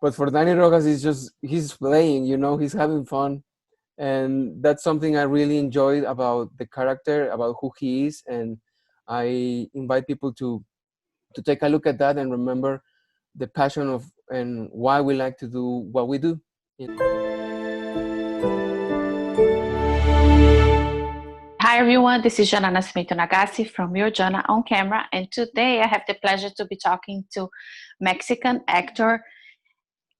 But for Dani Rojas, it's just he's playing, he's having fun, and that's something I really enjoyed about the character, about who he is, and I invite people to take a look at that and remember the passion of and why we like to do what we do. Hi everyone, this is Jana Nascimento Nagasi from Your Jana on Camera, and today I have the pleasure to be talking to Mexican actor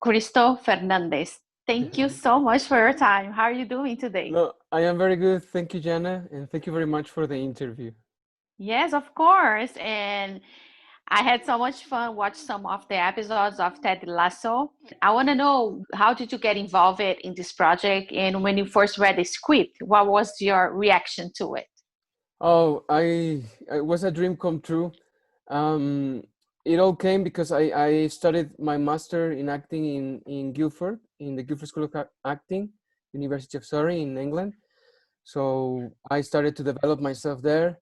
Cristo Fernandez. Thank you so much for your time. How are you doing today? No, I am very good. Thank you, Jana, and thank you very much for the interview. Yes, of course. And I had so much fun watching some of the episodes of Ted Lasso. I want to know, how did you get involved in this project? And when you first read the script, what was your reaction to it? Oh, it was a dream come true. Um, it all came because I studied my master in acting in Guildford, in the Guildford School of Acting, University of Surrey in England. So I started to develop myself there,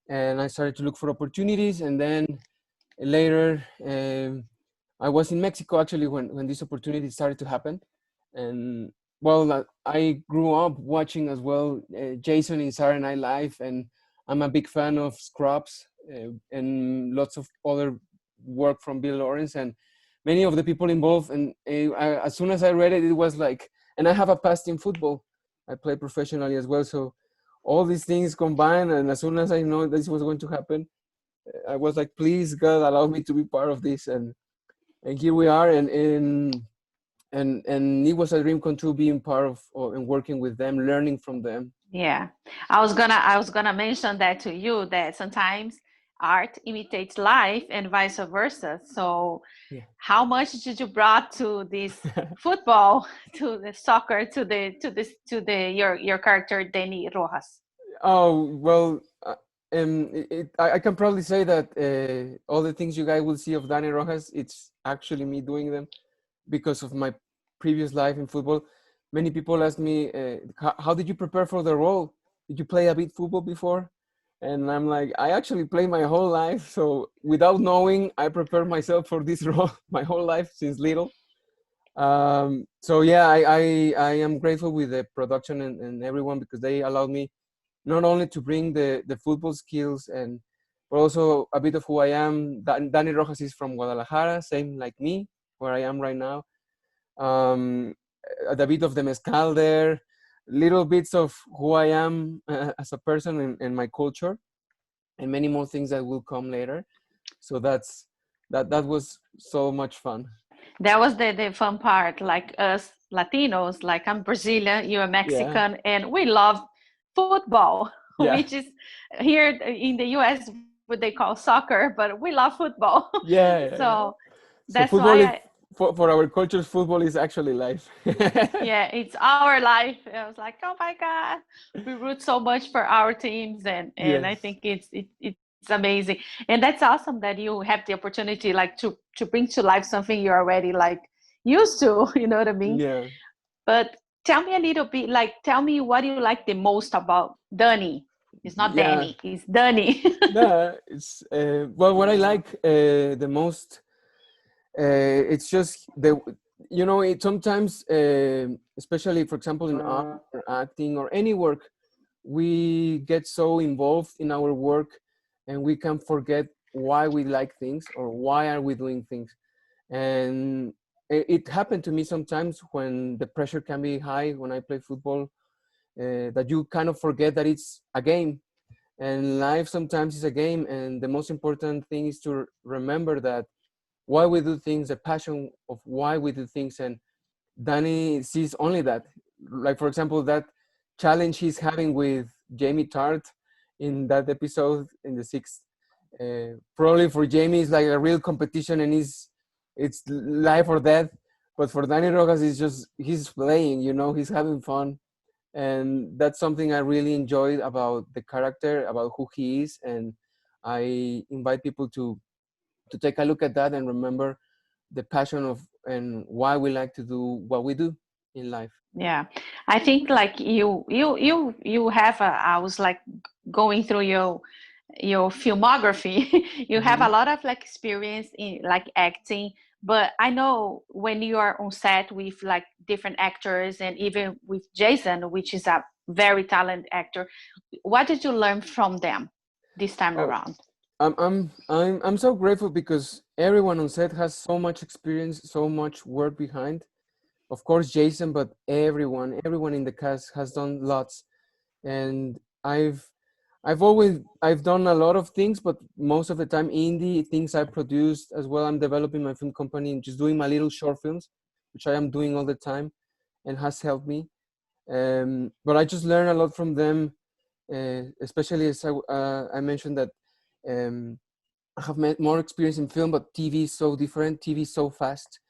and I started to look for opportunities. And then later, I was in Mexico actually when this opportunity started to happen. And well, I grew up watching as well Jason in Saturday Night Live, and I'm a big fan of Scrubs and lots of other work from Bill Lawrence and many of the people involved. And as soon as I read it, it was like, and I have a past in football. I play professionally as well, so all these things combined. And as soon as I know this was going to happen, I was like, please God, allow me to be part of this. And here we are. And it was a dream come true being part of and working with them, learning from them. Yeah, I was gonna mention that to you, that sometimes art imitates life and vice versa. So Yeah. how much did you brought to this football, to the soccer, to the your character Dani Rojas? Oh well, I can probably say that all the things you guys will see of Dani Rojas, it's actually me doing them because of my previous life in football. Many people ask me, how did you prepare for the role? Did you play a bit football before? And I'm like, I actually play my whole life. So without knowing, I prepared myself for this role my whole life since little. So yeah, I am grateful with the production and everyone because they allowed me not only to bring the football skills and but also a bit of who I am. Dani Rojas is from Guadalajara, same like me, where I am right now. Um, a bit of the mezcal there, little bits of who I am as a person and my culture, and many more things that will come later. So that was so much fun. That was the fun part. Like us Latinos, like I'm Brazilian, you're Yeah, Mexican, and we love football, which yeah, is here in the US what they call soccer, but we love football. yeah, yeah, yeah. So So that's football why is for our culture. Football is actually life. yeah, it's our life. I was like, oh my God, we root so much for our teams, and I Yes. think it's amazing, and that's awesome that you have the opportunity like to bring to life something you're already like used to. You know what I mean? Yeah. But tell me a little bit, like, tell me what you like the most about Dani. It's not Yeah. Danny, it's Dani. No, it's well, what I like the most, it's just it sometimes, especially for example in art or acting or any work, we get so involved in our work and we can forget why we like things or why are we doing things. And it happened to me sometimes when the pressure can be high when I play football, that you kind of forget that it's a game, and life sometimes is a game, and the most important thing is to remember that why we do things, the passion of why we do things. And Danny sees only that. Like for example, that challenge he's having with Jamie Tart in that episode in the sixth. Probably for Jamie, it's like a real competition, and it's life or death. But for Dani Rojas, it's just he's playing. He's having fun, and that's something I really enjoyed about the character, about who he is. And I invite people to take a look at that and remember the passion of and why we like to do what we do in life. Yeah, I think like you have I was like going through your filmography. You have Hmm. a lot of like experience in like acting, But I know when you are on set with like different actors and even with Jason, which is a very talented actor, what did you learn from them this time Oh, around? I'm so grateful because everyone on set has so much experience, so much work behind. Of course, Jason, but everyone in the cast has done lots, and I've done a lot of things, but most of the time indie things I produced as well. I'm developing my film company and just doing my little short films, which I am doing all the time, and has helped me. But I just learn a lot from them, especially as I mentioned that um, I have more experience in film, but TV is so different. TV is so fast.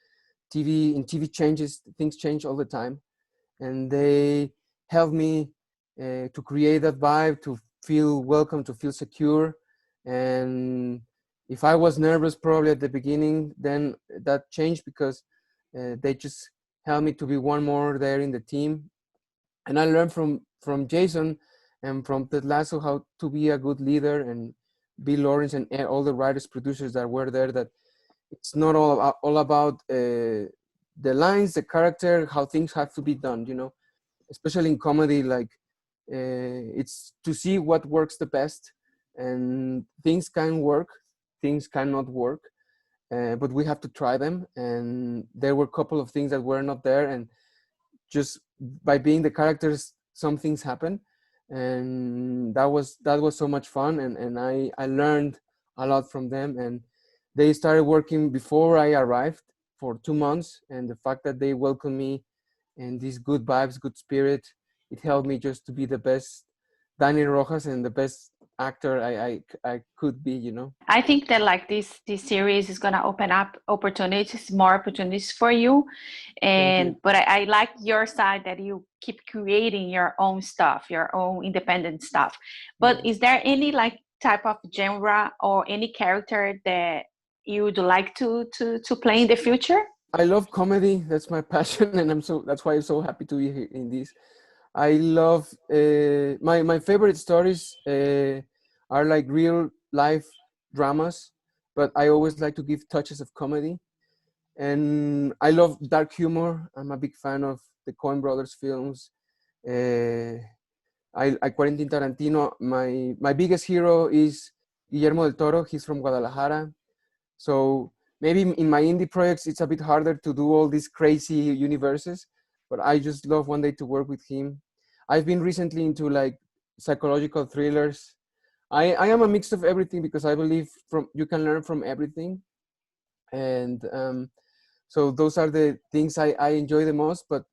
TV changes, things change all the time, and they help me to create that vibe, to feel welcome, to feel secure. And if I was nervous probably at the beginning, then that changed because they just helped me to be one more there in the team. And I learned from Jason and from Ted Lasso how to be a good leader, and Bill Lawrence and all the writers, producers that were there, that it's not all about the lines, the character, how things have to be done, you know, especially in comedy. Like it's to see what works the best, and things can work, things cannot work, but we have to try them. And there were a couple of things that were not there, and just by being the characters, some things happen. And that was so much fun, and I learned a lot from them. And they started working before I arrived for 2 months, and the fact that they welcomed me and these good vibes, good spirit, it helped me just to be the best Dani Rojas and the best actor I could be, you know. I think that like this series is gonna open up opportunities, more opportunities for you. Thank And you. but I like your side that you keep creating your own stuff, your own independent stuff. But Yeah. is there any like type of genre or any character that you would like to play in the future? I love comedy. That's my passion, and that's why I'm so happy to be here in this. I love my favorite stories are like real life dramas, but I always like to give touches of comedy. And I love dark humor. I'm a big fan of the Coen Brothers films. Uh, I Quentin Tarantino. My biggest hero is Guillermo del Toro. He's from Guadalajara, so maybe in my indie projects, it's a bit harder to do all these crazy universes, but I just love one day to work with him. I've been recently into like psychological thrillers. I am a mix of everything because I believe from you can learn from everything. And so those are the things I enjoy the most. But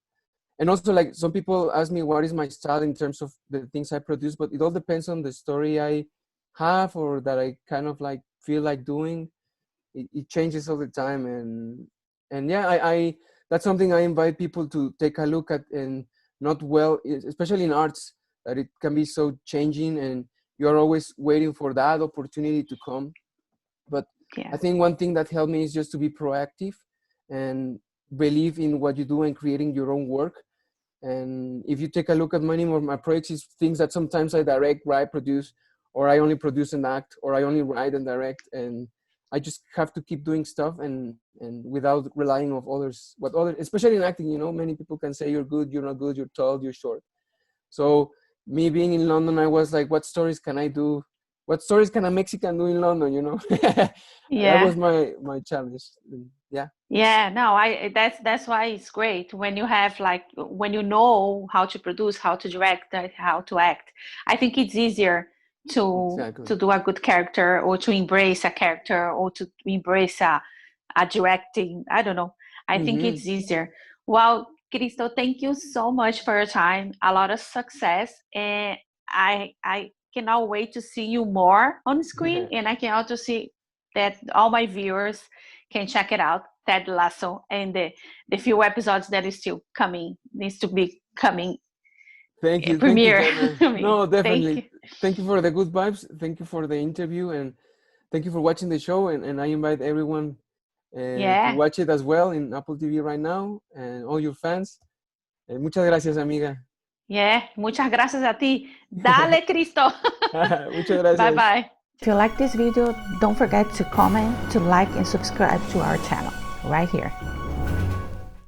and also, like, some people ask me what is my style in terms of the things I produce, but it all depends on the story I have or that I kind of like feel like doing. It changes all the time. And yeah, I that's something I invite people to take a look at. And not well, especially in arts, that it can be so changing, and you're always waiting for that opportunity to come. But Yeah. I think one thing that helped me is just to be proactive and believe in what you do and creating your own work. And if you take a look at many of my projects, it's things that sometimes I direct, write, produce, or I only produce and act, or I only write and direct. And I just have to keep doing stuff, and without relying of others, what others, especially in acting, you know, many people can say you're good, you're not good, you're tall, you're short. So me being in London, I was like, what stories can I do? What stories can a Mexican do in London, you know? That Yeah. was my challenge. Yeah. Yeah, no, I that's why it's great when you have like when you know how to produce, how to direct, how to act. I think it's easier Exactly. to do a good character or to embrace a character or to embrace a directing. I don't know. I think Mm-hmm. it's easier. Well, Cristo, thank you so much for your time. A lot of success, and I cannot wait to see you more on screen, and I can also see that all my viewers can check it out, Ted Lasso, and the few episodes that is still coming, needs to be coming, Thank you, premiere. Jana. I mean, No, thank definitely. you. Thank you for the good vibes. Thank you for the interview, and thank you for watching the show. And I invite everyone to Yeah, watch it as well in Apple TV right now, and all your fans. Muchas gracias, amiga. yeah. Muchas gracias a ti. Dale, Cristo. Muchas Bye gracias. bye. If you like this video, don't forget to comment, to like, and subscribe to our channel. right here.